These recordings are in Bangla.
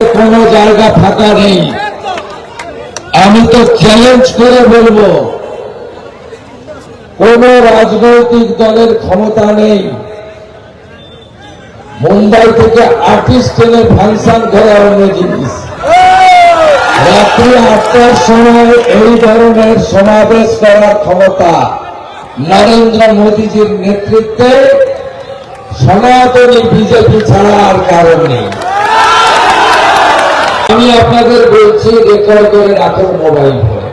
কোনো জায়গা ফাঁকা নেই। আমি তো চ্যালেঞ্জ করে বলবো, কোন রাজনৈতিক দলের ক্ষমতা নেই মুম্বাই থেকে আর্টিস্ট এনে ফাংশন করা অন্য জিনিস। রাত্রি ৮টার সময় এই ধরনের সমাবেশ করার ক্ষমতা নরেন্দ্র মোদীজির নেতৃত্বে সনাতনী বিজেপি ছাড়া আর কারণ নেই। আমি আপনাদের বলছি, রেকর্ড করে রাখুন মোবাইল ফোনে।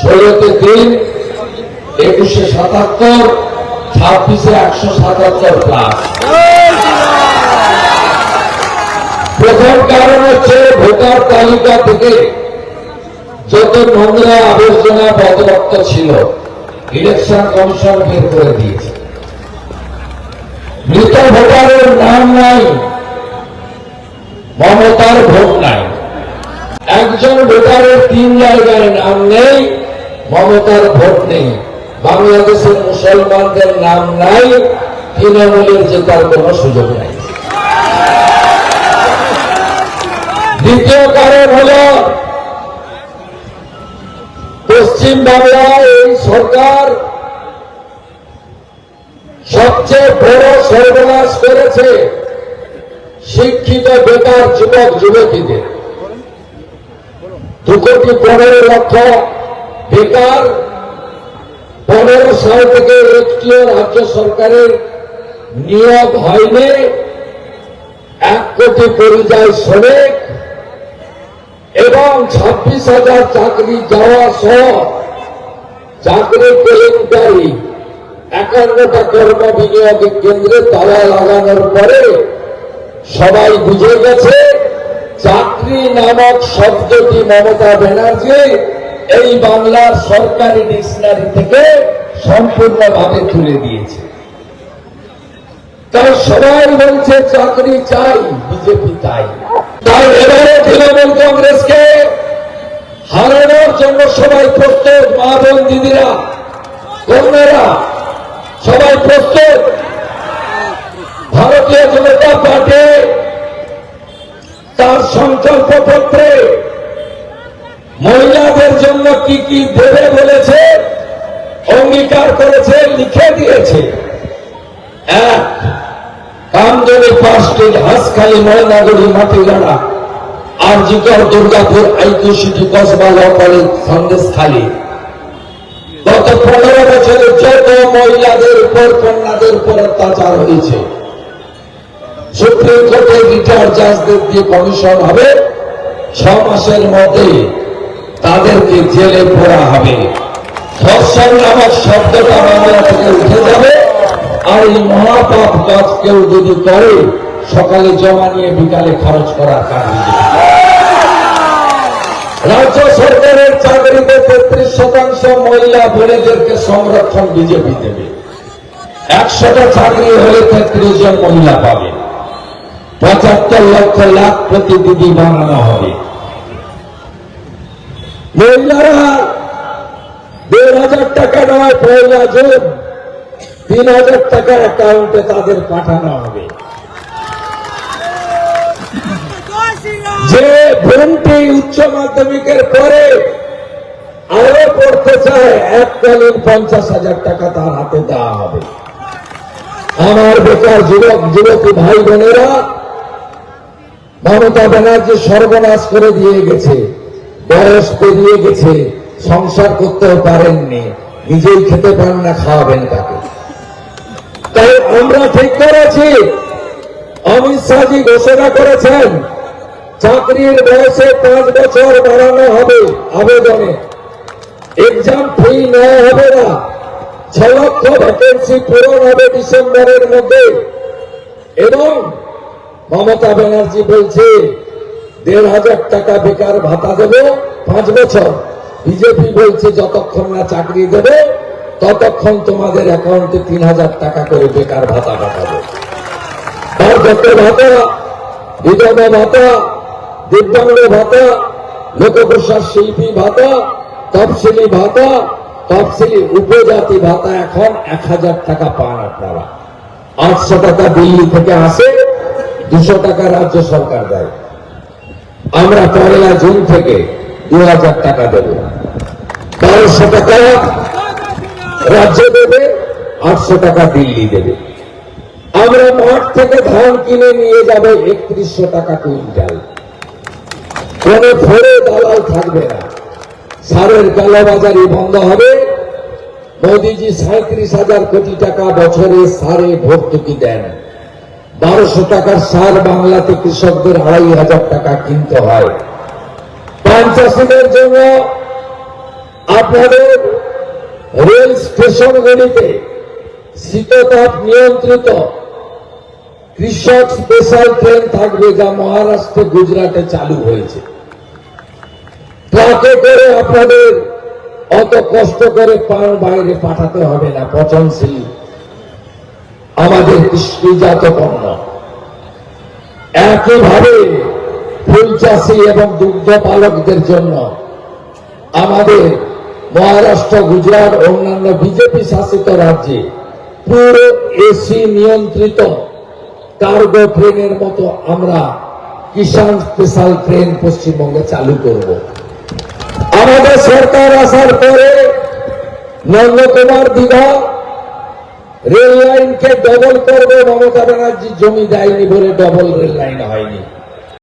16তে 3, 21-এ 77, 26-এ 177 প্লাস। প্রথম কারণ হচ্ছে ভোটার তালিকা থেকে যত নোংরা আবর্জনা বদরক্ত ছিল ইলেকশন কমিশন বের করে দিয়েছে। মৃত ভোটারের নাম নাই, মমতার ভোট নাই। একজন ভোটারের 3 জায়গায় নাম নেই, মমতার ভোট নেই। বাংলাদেশের মুসলমানদের নাম নাই, তৃণমূলের জেতার কোন সুযোগ নাই। দ্বিতীয় কারণ হল, পশ্চিম বাংলায় এই সরকার সবচেয়ে বড় সর্বনাশ করেছে শিক্ষিত বেকার যুবক যুবতীদের। 2,15,00,000 বেকার। 15 সাল থেকে একটিও রাজ্য সরকারের নিয়োগ হয়নি। 1 কোটি পরিযায়ী শ্রমিক এবং 26,000 চাকরি যাওয়া সহ চাকরি কেলেঙ্কারি, 51টা কর্ম বিনিয়োগ কেন্দ্রে তালা লাগানোর পরে সবাই বুঝে গেছে চাকরি নামক শব্দটি মমতা ব্যানার্জি এই বাংলার সরকারি ডিকশনারি থেকে সম্পূর্ণভাবে তুলে দিয়েছে। তাই সবাই বলছে চাকরি চাই, বিজেপি চাই। তাই এবারে তৃণমূল কংগ্রেসকে হারানোর জন্য সবাই প্রস্তুত। মা বোন দিদিরা, কন্যারা সবাই প্রস্তুত। ভারতীয় জনতা পার্টি তার সংকল্প পত্রে মহিলাদের জন্য কি কি দেবে বলেছে, অঙ্গীকার করেছে, লিখে দিয়েছে। 1, কামদুনি, পাঁচটি, হাঁসখালি, ময়নাগুড়ি, মাটিগাড়া, আরজিকর, দুর্গাপুর, আইকিউ সিটি, কসবা, লকালি, সন্দেশখালী। গত 15 বছরে যত মহিলাদের উপর, কন্যাদের উপর অত্যাচার হয়েছে, সুপ্রিম কোর্টে রিটায়ার্ড জাজদের দিয়ে কমিশন হবে, 6 মাসের মধ্যে তাদেরকে জেলে পড়া হবে। ধর্ষণ নামক শব্দটা বাংলা থেকে উঠে যাবে। আর এই মহাপাপ কাজ কেউ যদি করে, সকালে জমা নিয়ে বিকালে খরচ করার কাজ। রাজ্য সরকারের চাকরিতে 33% মহিলা বোনেদেরকে সংরক্ষণ বিজেপি দেবে। 100টা চাকরি হলে 33 জন মহিলা পাবে। 75 লাখ প্রতি দিদি বানানো হবে। মহিলারা 1,500 টাকা নয়, 1 জুন 3,000 টাকা অ্যাকাউন্টে তাদের পাঠানো হবে। যে বোনটি উচ্চ মাধ্যমিকের পরে আরো পড়তে চায়, এককালীন 50,000 টাকা তার হাতে দেওয়া হবে। আমার বেকার যুবক যুবতী ভাই বোনেরা, মমতা ব্যানার্জি সর্বনাশ করে দিয়ে গেছে। বয়স পেরিয়ে গেছে, সংসার করতেও পারেননি, নিজেই খেতে পারেন না, খাওয়াবেন তাকে। তাই আমরা ঠিক করেছি, অমিত শাহজি ঘোষণা করেছেন চাকরির বয়সে 5 বছর বাড়ানো হবে। আবেদনে এক্সাম ফি নেওয়া হবে না। 6 লক্ষ ভ্যাকেন্সি পূরণ হবে ডিসেম্বরের মধ্যে। এবং মমতা ব্যানার্জি বলছে 1,500 টাকা বেকার ভাতা দেবে 5 বছর। বিজেপি বলছে যতক্ষণ না চাকরি দেবে ততক্ষণ তোমাদের অ্যাকাউন্টে 3,000 টাকা করে বেকার ভাতা পাঠাবে। বার্ধক্য ভাতা, বিধবা ভাতা, দিব্যাঙ্গ ভাতা, লোকপ্রসাদ শিল্পী ভাতা, তফসিলি ভাতা, তফসিলি উপজাতি ভাতা এখন 1,000 টাকা পান আপনারা। 800 টাকা দিল্লি থেকে আসে, 200 টাকা রাজ্য সরকার দেয়। আমরা 1 জুন থেকে 2000 টাকা দেব, 1200 টাকা রাজ্য দেবে, 800 টাকা দিল্লি দেবে। আমরা মাঠ থেকে ধান কিনে নিয়ে যাবে 3100 টাকা কুইন্টাল। কোন ফোরে দালাল থাকবে না, সারের কালোবাজারি বন্ধ হবে। মোদীজি 37,000 কোটি টাকা বছরে সারে ভর্তুকি দেন। 1200 টাকার সার বাংলাতে কৃষকদের 2,500 টাকা কিনতে হয়। পান চাষীদের জন্য আপনাদের রেল স্টেশনগুলিতে শীততাপ নিয়ন্ত্রিত কৃষক স্পেশাল ট্রেন থাকবে, যা মহারাষ্ট্রে গুজরাটে চালু হয়েছে। ট্রাকে করে আপনাদের অত কষ্ট করে পান বাইরে পাঠাতে হবে না। পচনশীল আমাদের কৃষিজাত পণ্য। একইভাবে ফুল চাষী এবং দুগ্ধ পালকদের জন্য আমাদের মহারাষ্ট্র, গুজরাট, অন্যান্য বিজেপি শাসিত রাজ্যে পুরো এসি নিয়ন্ত্রিত কার্গো ট্রেনের মতো আমরা কিষাণ স্পেশাল ট্রেন পশ্চিমবঙ্গে চালু করব। আমাদের সরকার আসার পরে নন্দকুমার দীঘা রেল লাইনকে ডবল করবে। মমতা ব্যানার্জি জমি দেয়নি বলে ডবল রেল লাইন হয়নি।